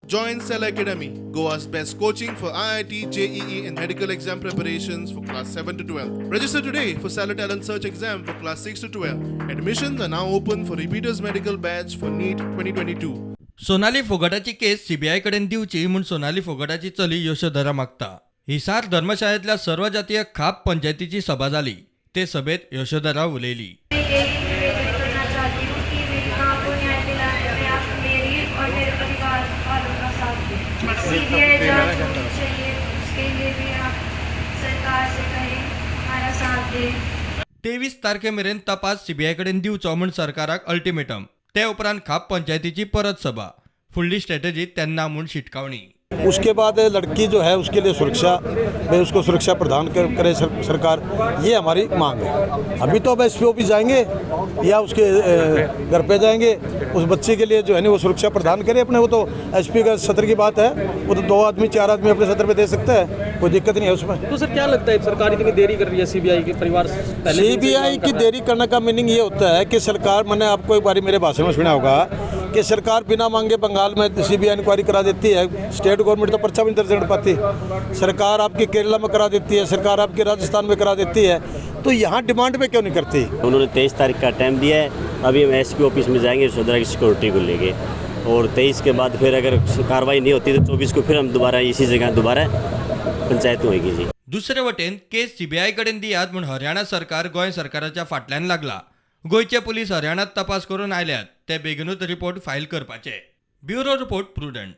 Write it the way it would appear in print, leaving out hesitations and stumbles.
Join Cell Academy, Goa's best coaching for IIT, JEE and medical exam preparations for class 7 to 12. Register today for Cell Talent Search exam for class 6 to 12. Admissions are now open for repeaters medical batch for NEET 2022. Sonali फोगाटाची case CBI कडेन दिवची म्हूण सोनाली फोगाटाची चली यशोधरा मागता. हिसार धर्मशाळेंतल्या सर्व जातीय खाप पंचायतीची सभा जाली. ते सभेत यशोधरा उलयली. सीबीआई जांच होनी चाहिए, उसके लिए भी आप सरकार से कहें हमारा साथ दें. 23 तारखेमेरेन तपास सीबीआय कडेन दिवचो म्हूण सरकाराक अल्टिमेटम. ते उपरांत खाप पंचायतीची परत सभा. फुडली स्ट्रॅटेजी तेन्ना म्हूण शिटकावणी. उसके बाद लड़की जो है उसके लिए सुरक्षा, भाई उसको सुरक्षा प्रदान करे सरकार, ये हमारी मांग है. अभी तो अब एसपी ऑफिस जाएंगे या उसके घर पे जाएंगे, उस बच्चे के लिए जो है ना वो सुरक्षा प्रदान करे अपने. वो तो एसपी का सत्र की बात है, वो तो 2 आदमी 4 आदमी अपने सत्र पे दे सकता है, कोई दिक्कत नहीं है उसमें. तो सर क्या लगता है सरकार इतनी देरी कर रही है सीबीआई के परिवार? सीबीआई की देरी करने का मीनिंग ये होता है कि सरकार, मैंने आपको एक बार मेरे भाषण में सुना होगा कि सरकार बिना मांगे बंगाल में सीबीआई इंक्वायरी करा देती है. स्टेट गवर्नमेंट तो पर्चा भी नहीं दर्ज कर पाती. सरकार आपकी केरला में करा देती है, सरकार आपके राजस्थान में करा देती है, तो यहाँ डिमांड पे क्यों नहीं करती? उन्होंने 23 तारीख का टाइम दिया है. अभी हम एसपी ऑफिस में जाएंगे यशोधरा की सिक्योरिटी को लेके, और 23 के बाद फिर अगर कार्रवाई नहीं होती तो 24 को फिर हम दोबारा इसी जगह दोबारा पंचायत होगी जी. दुसरे वटेन केस सीबीआय कडेन दियात म्हूण हरियाणा सरकार गोंय सरकाराच्या फाटल्यान लागला. गोंयचे पुलीस हरियाणात तपास करून आयल्यात. ते बेगीनूच रिपोर्ट फायल करपाचे. Bureau report prudent.